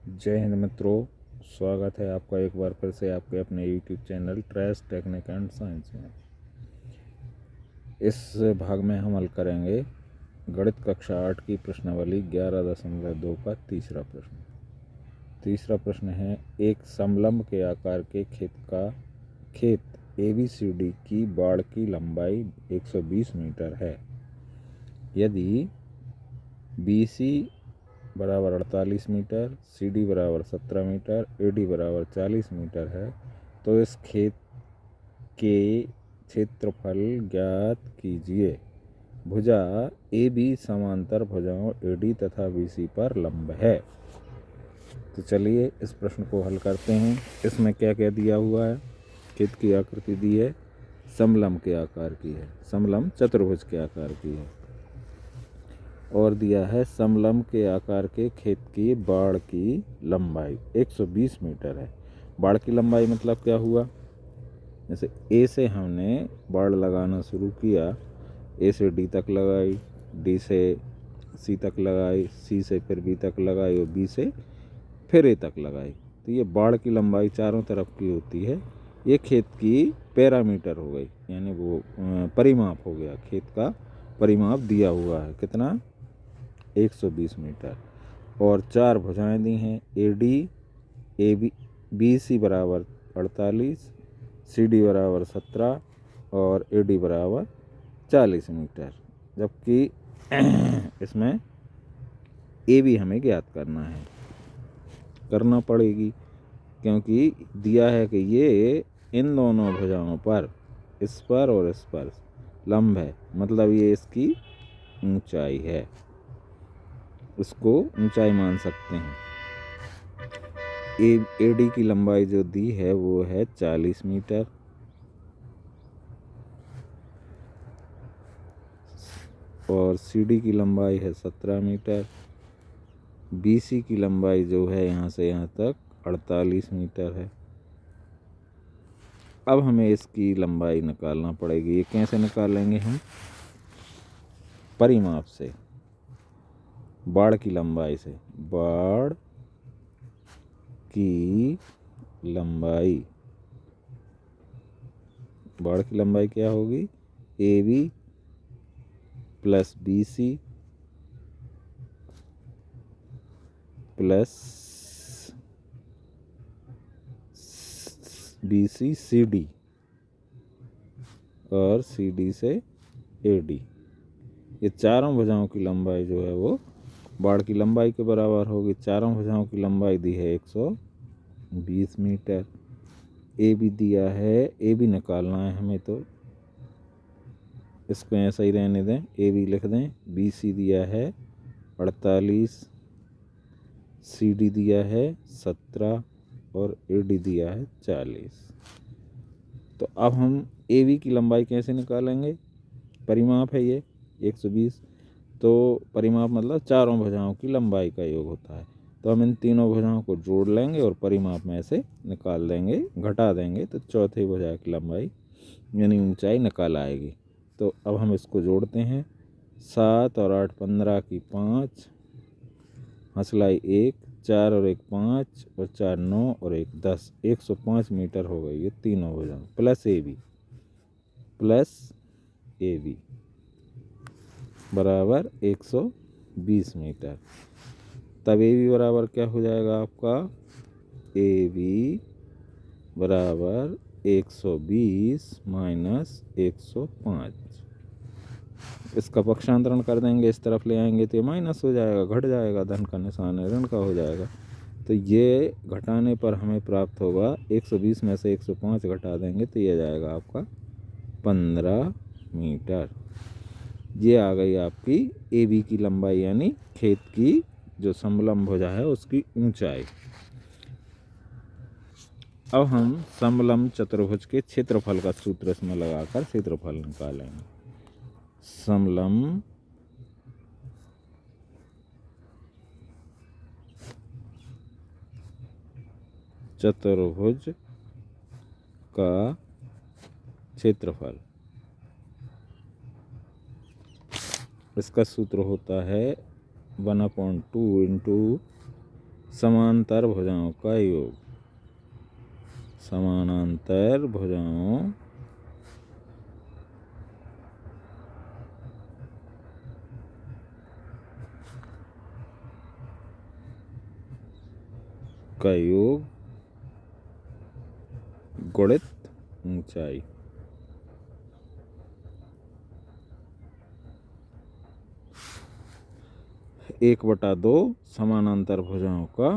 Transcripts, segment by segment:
जय हिंद मित्रों, स्वागत है आपका एक बार फिर से आपके अपने YouTube channel trace technique and science में। इस भाग में हम हल करेंगे गणित कक्षा 8 की प्रश्नावली 11.2 का तीसरा प्रश्न। तीसरा प्रश्न है, एक समलंब के आकार के खेत ABCD की बाड़ की लंबाई 120 मीटर है। यदि BC बराबर 48 मीटर, CD बराबर 17 मीटर, AD बराबर 40 मीटर है, तो इस खेत के क्षेत्रफल ज्ञात कीजिए। भुजा AB समांतर भुजाओं AD तथा BC पर लंब है। तो चलिए इस प्रश्न को हल करते हैं। इसमें क्या क्या दिया हुआ है? खेत की आकृति दी है, समलंब के आकार की है, समलंब चतुर्भुज के आकार की है, और दिया है समलंब के आकार के खेत की बाड़ की लंबाई 120 मीटर है। बाड़ की लंबाई मतलब क्या हुआ? जैसे A से हमने बाड़ लगाना शुरू किया, A से D तक लगाई, D से C तक लगाई, C से फिर B तक लगाई और B से फिर A तक लगाई। तो ये बाड़ की लंबाई चारों तरफ की होती है। ये खेत की पैरामीटर हो गई, यानी वो परिमाप हो गया। खेत का परिमाप दिया हुआ है कितना? 120 मीटर। और चार भुजाएं दी हैं, AD BC बराबर 48, CD बराबर 17 और AD बराबर 40 मीटर। जबकि इसमें AB हमें ज्ञात करना पड़ेगी, क्योंकि दिया है कि ये इन दोनों भुजाओं पर, इस पर और इस पर लंब है, मतलब ये इसकी ऊंचाई है, इसको ऊंचाई मान सकते हैं। AD की लंबाई जो दी है वो है 40 मीटर, और CD की लंबाई है 17 मीटर, BC की लंबाई जो है यहाँ से यहाँ तक 48 मीटर है। अब हमें इसकी लंबाई निकालना पड़ेगी। ये कैसे निकालेंगे हम? परिमाप से, बाड़ की लंबाई से। बाड़ की लंबाई क्या होगी? AB plus BC plus BC CD और CD से AD। ये चारों भुजाओं की लंबाई जो है वो बाड़ की लंबाई के बराबर होगी। चारों भुजाओं की लंबाई दी है 120 मीटर। AB दिया है, AB निकालना है हमें, तो इसको ऐसा ही रहने दें, AB लिख दें। BC दिया है 48, CD दिया है 17 और AD दिया है 40। तो अब हम AB की लंबाई कैसे निकालेंगे? परिमाप है ये 120, तो परिमाप मतलब चारों भुजाओं की लंबाई का योग होता है। तो हम इन तीनों भुजाओं को जोड़ लेंगे और परिमाप में से निकाल देंगे, घटा देंगे, तो चौथी भुजा की लंबाई यानी ऊंचाई निकाल आएगी। तो अब हम इसको जोड़ते हैं। 7 और 8 15 की 5, हंसलाई 1, 4 और 1 5 और 4 9 और 1 10, 105 मीटर हो गई ये तीनों भुजाएं, प्लस AB बराबर 120 मीटर। तब AB बराबर क्या हो जाएगा आपका? AB बराबर 120 माइनस 105। इसका पक्षांतरण कर देंगे, इस तरफ ले आएंगे तो ये माइनस हो जाएगा, घट जाएगा, धन का निशान है, ऋण का हो जाएगा। तो ये घटाने पर हमें प्राप्त होगा 120 में से 105 घटा देंगे तो ये जाएगा आपका 15 मीटर। ये आ गई आपकी AB की लंबाई, यानी खेत की जो समलंब भुजा है उसकी ऊंचाई। अब हम समलंब चतुर्भुज के क्षेत्रफल का सूत्र इसमें लगाकर क्षेत्रफल निकालेंगे। समलंब चतुर्भुज का क्षेत्रफल, इसका सूत्र होता है 1/2 इंटू समांतर भुजाओं का योग। समानांतर भुजाओं का योग गुणित ऊंचाई। एक बटा दो समानांतर भुजाओं का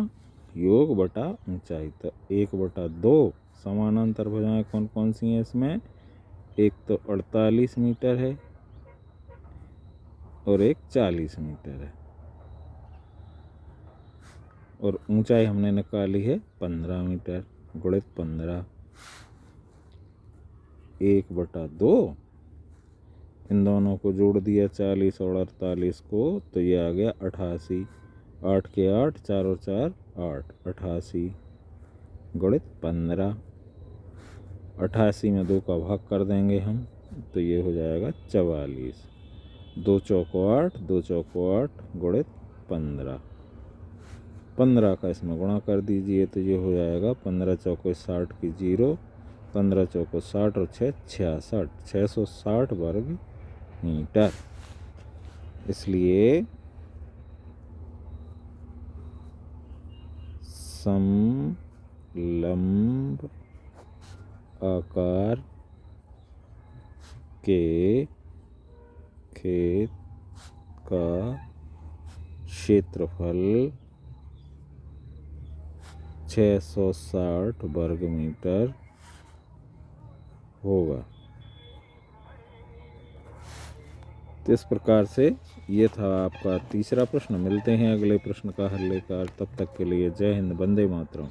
योग बटा ऊंचाई। तो 1/2 समानांतर भुजाएं कौन कौन सी हैं इसमें? एक तो 48 मीटर है और एक 40 मीटर है, और ऊंचाई हमने निकाली है 15 मीटर गुणित 15। 1/2 इन दोनों को जोड़ दिया 40 और 48 को, तो ये आ गया 88। 8 के 8, 4 और 4 8, 88 गुणित 15। 88 में 2 का भाग कर देंगे हम, तो ये हो जाएगा 44। 2 चौको 8, 2 चौको 8 गुणित 15। 15 का इसमें गुणा कर दीजिए, तो ये हो जाएगा 15 चौको 60 की 0, 15 चौको 60 और 6 66, 660 वर्ग मीटर। इसलिए समलंब आकार के खेत का क्षेत्रफल 660 वर्ग मीटर होगा। तो इस प्रकार से ये था आपका तीसरा प्रश्न। मिलते हैं अगले प्रश्न का हल लेकर, तब तक के लिए जय हिंद, वंदे मातरम।